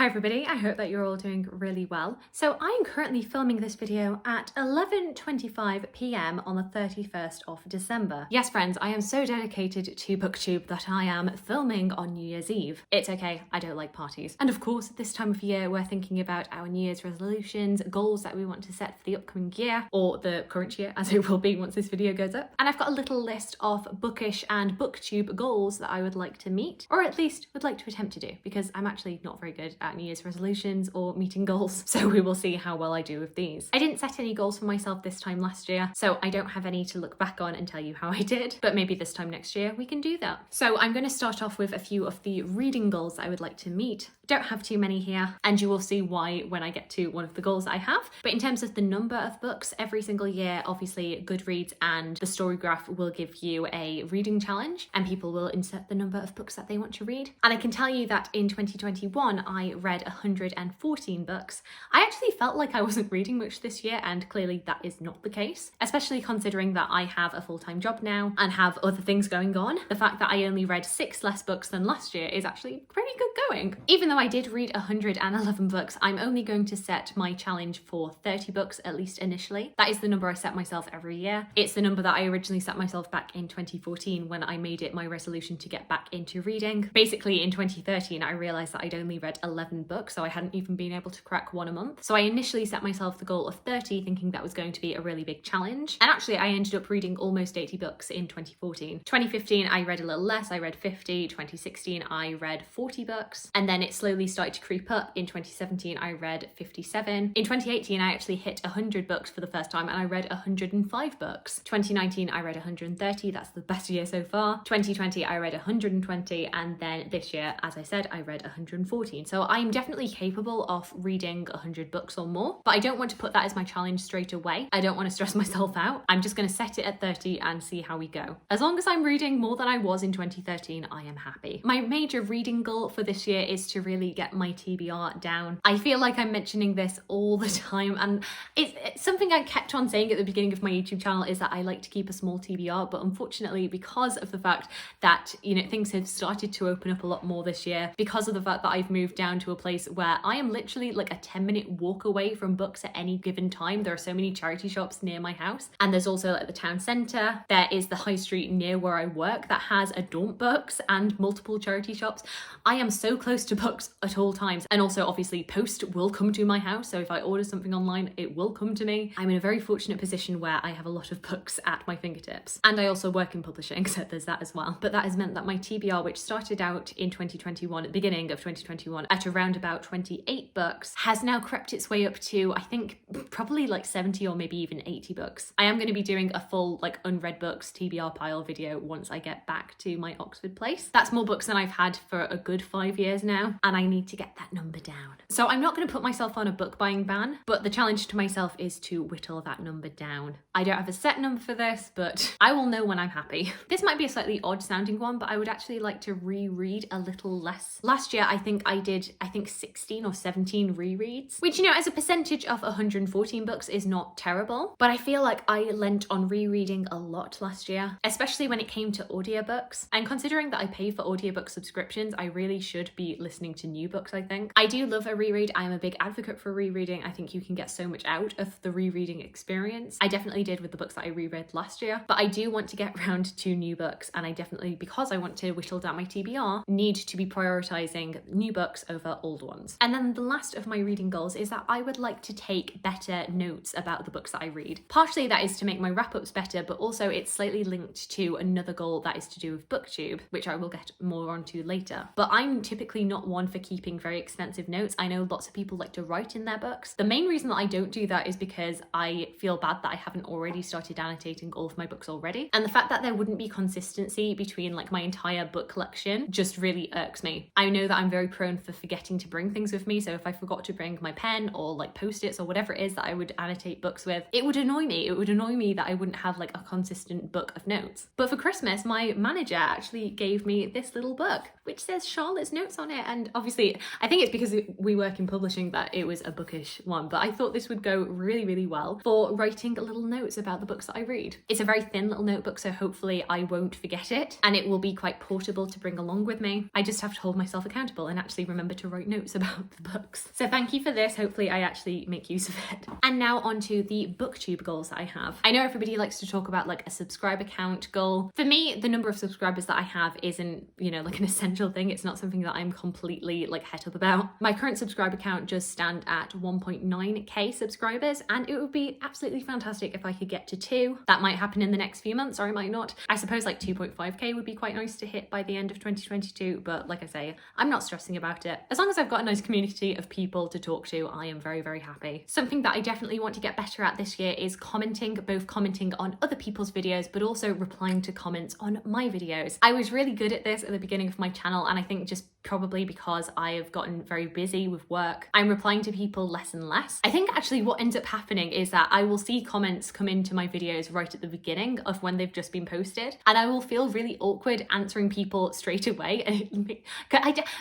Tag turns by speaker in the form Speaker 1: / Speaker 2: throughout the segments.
Speaker 1: Hi everybody, I hope that you're all doing really well. So I'm currently filming this video at 11:25 p.m. on the 31st of December. Yes friends, I am so dedicated to BookTube that I am filming on New Year's Eve. It's okay, I don't like parties. And of course, this time of year we're thinking about our New Year's resolutions, goals that we want to set for the upcoming year, or the current year as it will be once this video goes up. And I've got a little list of bookish and BookTube goals that I would like to meet, or at least would like to attempt to do, because I'm actually not very good at New Year's resolutions or meeting goals, so we will see how well I do with these. I didn't set any goals for myself this time last year, so I don't have any to look back on and tell you how I did, but maybe this time next year we can do that. So I'm going to start off with a few of the reading goals that I would like to meet. Don't have too many here, and you will see why when I get to one of the goals that I have. But in terms of the number of books, every single year, obviously Goodreads and the Story Graph will give you a reading challenge, and people will insert the number of books that they want to read. And I can tell you that in 2021, I read 114 books. I actually felt like I wasn't reading much this year, and clearly that is not the case, especially considering that I have a full-time job now and have other things going on. The fact that I only read 6 less books than last year is actually pretty good going. Even though I did read 111 books, I'm only going to set my challenge for 30 books, at least initially. That is the number I set myself every year. It's the number that I originally set myself back in 2014 when I made it my resolution to get back into reading. Basically in 2013, I realised that I'd only read 11 books, so I hadn't even been able to crack one a month. So I initially set myself the goal of 30, thinking that was going to be a really big challenge. And actually I ended up reading almost 80 books in 2014. 2015, I read a little less, I read 50. 2016, I read 40 books. And then it slowly started to creep up. In 2017, I read 57. In 2018, I actually hit 100 books for the first time, and I read 105 books. 2019, I read 130. That's the best year so far. 2020, I read 120. And then this year, as I said, I read 114. So I'm definitely capable of reading 100 books or more, but I don't want to put that as my challenge straight away. I don't want to stress myself out. I'm just going to set it at 30 and see how we go. As long as I'm reading more than I was in 2013, I am happy. My major reading goal for this year is to really get my TBR down. I feel like I'm mentioning this all the time, and it's something I kept on saying at the beginning of my YouTube channel, is that I like to keep a small TBR, but unfortunately, because of the fact that, you know, things have started to open up a lot more this year, because of the fact that I've moved down to a place where I am literally like a 10-minute walk away from books at any given time. There are so many charity shops near my house, and there's also at the town centre, there is the high street near where I work that has Adult Books and multiple charity shops. I am so close to books at all times, and also obviously post will come to my house, so if I order something online it will come to me. I'm in a very fortunate position where I have a lot of books at my fingertips, and I also work in publishing, so there's that as well. But that has meant that my TBR, which started out in 2021, at the beginning of 2021, at around about 28 books, has now crept its way up to, I think, probably like 70 or maybe even 80 books. I am going to be doing a full like unread books TBR pile video once I get back to my Oxford place. That's more books than I've had for a good 5 years now, and I need to get that number down. So I'm not going to put myself on a book buying ban, but the challenge to myself is to whittle that number down. I don't have a set number for this, but I will know when I'm happy. This might be a slightly odd sounding one, but I would actually like to reread a little less. Last year, I think I did 16 or 17 rereads, which, you know, as a percentage of 114 books is not terrible, but I feel like I lent on rereading a lot last year, especially when it came to audiobooks. And considering that I pay for audiobook subscriptions, I really should be listening to new books, I think. I do love a reread. I am a big advocate for rereading. I think you can get so much out of the rereading experience. I definitely did with the books that I reread last year, but I do want to get around to new books, and I definitely, because I want to whittle down my TBR, need to be prioritizing new books over old ones. And then the last of my reading goals is that I would like to take better notes about the books that I read. Partially that is to make my wrap-ups better, but also it's slightly linked to another goal that is to do with BookTube, which I will get more onto later. But I'm typically not one for keeping very extensive notes. I know lots of people like to write in their books. The main reason that I don't do that is because I feel bad that I haven't already started annotating all of my books already. And the fact that there wouldn't be consistency between like my entire book collection just really irks me. I know that I'm very prone for forgetting to bring things with me, so if I forgot to bring my pen or like post-its or whatever it is that I would annotate books with, it would annoy me. It would annoy me that I wouldn't have like a consistent book of notes. But for Christmas, my manager actually gave me this little book, which says Charlotte's notes on it. And obviously, I think it's because we work in publishing that it was a bookish one, but I thought this would go really, really well for writing little notes about the books that I read. It's a very thin little notebook, so hopefully I won't forget it, and it will be quite portable to bring along with me. I just have to hold myself accountable and actually remember to write notes about the books. So thank you for this. Hopefully I actually make use of it. And now on to the BookTube goals that I have. I know everybody likes to talk about like a subscriber count goal. For me, the number of subscribers that I have isn't, you know, like an essential thing. It's not something that I'm completely like het up about. My current subscriber count just stand at 1.9k subscribers, and it would be absolutely fantastic if I could get to 2. That might happen in the next few months, or I might not. I suppose like 2.5k would be quite nice to hit by the end of 2022, but like I say, I'm not stressing about it. As long as I've got a nice community of people to talk to, I am very, very happy. Something that I definitely want to get better at this year is commenting, both commenting on other people's videos, but also replying to comments on my videos. I was really good at this at the beginning of my channel, and I think just probably because I have gotten very busy with work, I'm replying to people less and less. I think actually what ends up happening is that I will see comments come into my videos right at the beginning of when they've just been posted, and I will feel really awkward answering people straight away. And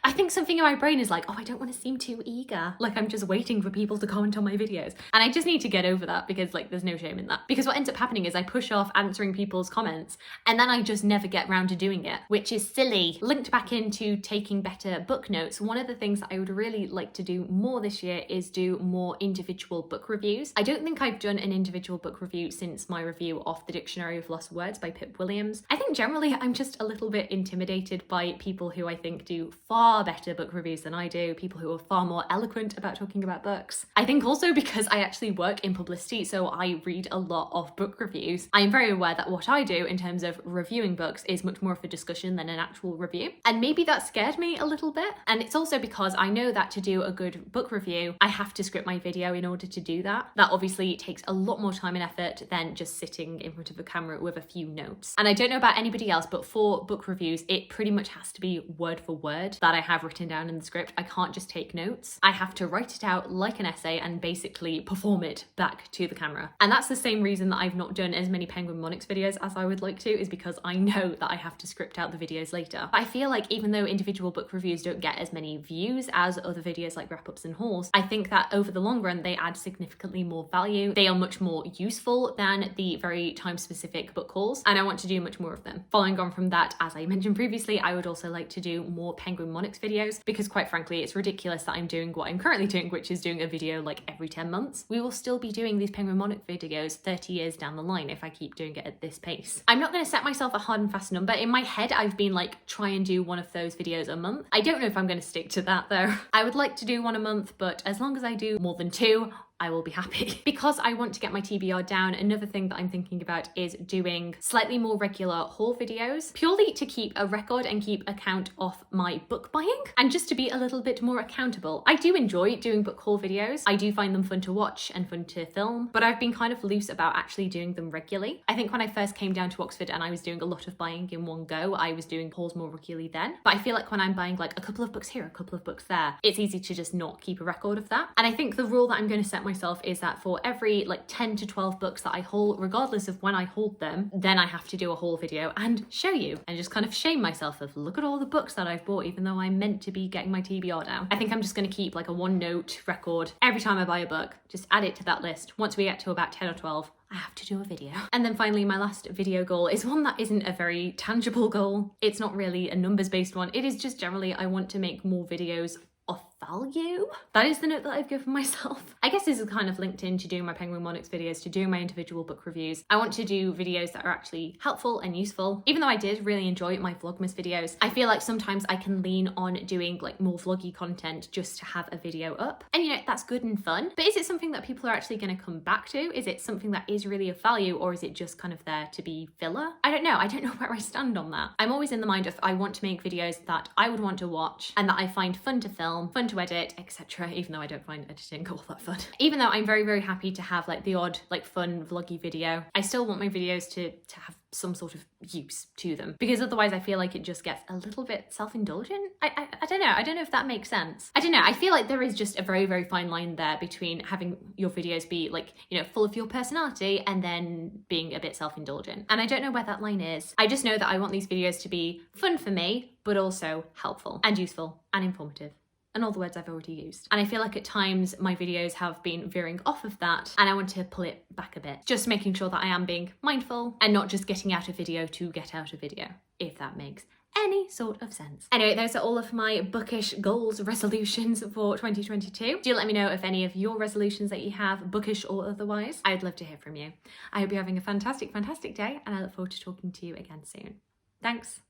Speaker 1: I think something in my brain is like, oh, I don't want to seem too eager, like I'm just waiting for people to comment on my videos. And I just need to get over that, because like there's no shame in that. Because what ends up happening is I push off answering people's comments, and then I just never get round to doing it, which is silly. Linked back into taking better book notes, one of the things that I would really like to do more this year is do more individual book reviews. I don't think I've done an individual book review since my review of The Dictionary of Lost Words by Pip Williams. I think generally I'm just a little bit intimidated by people who I think do far better book reviews than I do, people who are far more eloquent about talking about books. I think also because I actually work in publicity, so I read a lot of book reviews. I am very aware that what I do in terms of reviewing books is much more of a discussion than an actual review. And maybe that scared me a little bit. And it's also because I know that to do a good book review, I have to script my video in order to do that. That obviously takes a lot more time and effort than just sitting in front of a camera with a few notes. And I don't know about anybody else, but for book reviews, it pretty much has to be word for word that I have written down in the script. I can't just take notes. I have to write it out like an essay and basically perform it back to the camera. And that's the same reason that I've not done as many Penguin Monarchs videos as I would like to, is because I know that I have to script out the videos later. But I feel like even though individual book reviews don't get as many views as other videos like wrap-ups and hauls, I think that over the long run they add significantly more value. They are much more useful than the very time-specific book hauls, and I want to do much more of them. Following on from that, as I mentioned previously, I would also like to do more Penguin Monarchs videos, because quite frankly it's ridiculous that I'm doing what I'm currently doing, which is doing a video like every 10 months. We will still be doing these Penguin Monarch videos 30 years down the line if I keep doing it at this pace. I'm not going to set myself a hard and fast number. In my head I've been like, try and do one of those videos a month. I don't know if I'm going to stick to that though. I would like to do one a month, but as long as I do more than 2, I will be happy. Because I want to get my TBR down, another thing that I'm thinking about is doing slightly more regular haul videos, purely to keep a record and keep account of my book buying, and just to be a little bit more accountable. I do enjoy doing book haul videos. I do find them fun to watch and fun to film, but I've been kind of loose about actually doing them regularly. I think when I first came down to Oxford and I was doing a lot of buying in one go, I was doing hauls more regularly then. But I feel like when I'm buying like a couple of books here, a couple of books there, it's easy to just not keep a record of that. And I think the rule that I'm going to set myself is that for every like 10 to 12 books that I haul, regardless of when I hauled them, then I have to do a haul video and show you, and just kind of shame myself of, look at all the books that I've bought, even though I'm meant to be getting my TBR down. I think I'm just going to keep like a 1-note record every time I buy a book, just add it to that list. Once we get to about 10 or 12, I have to do a video. And then finally, my last video goal is one that isn't a very tangible goal. It's not really a numbers-based one. It is just generally, I want to make more videos of value. That is the note that I've given myself. I guess this is kind of linked into doing my Penguin Monarchs videos, to doing my individual book reviews. I want to do videos that are actually helpful and useful. Even though I did really enjoy my Vlogmas videos, I feel like sometimes I can lean on doing like more vloggy content just to have a video up. And you know, that's good and fun, but is it something that people are actually going to come back to? Is it something that is really of value, or is it just kind of there to be filler? I don't know. I don't know where I stand on that. I'm always in the mind of, I want to make videos that I would want to watch and that I find fun to film, fun to edit, etc. Even though I don't find editing all that fun. Even though I'm very, very happy to have like the odd like fun vloggy video, I still want my videos to have some sort of use to them, because otherwise I feel like it just gets a little bit self-indulgent. I don't know. I don't know if that makes sense. I don't know. I feel like there is just a very, very fine line there between having your videos be like, you know, full of your personality and then being a bit self-indulgent. And I don't know where that line is. I just know that I want these videos to be fun for me, but also helpful and useful and informative, and all the words I've already used. And I feel like at times my videos have been veering off of that, and I want to pull it back a bit. Just making sure that I am being mindful and not just getting out a video to get out a video, if that makes any sort of sense. Anyway, those are all of my bookish goals, resolutions for 2022. Do let me know if any of your resolutions that you have, bookish or otherwise. I'd love to hear from you. I hope you're having a fantastic, fantastic day, and I look forward to talking to you again soon. Thanks.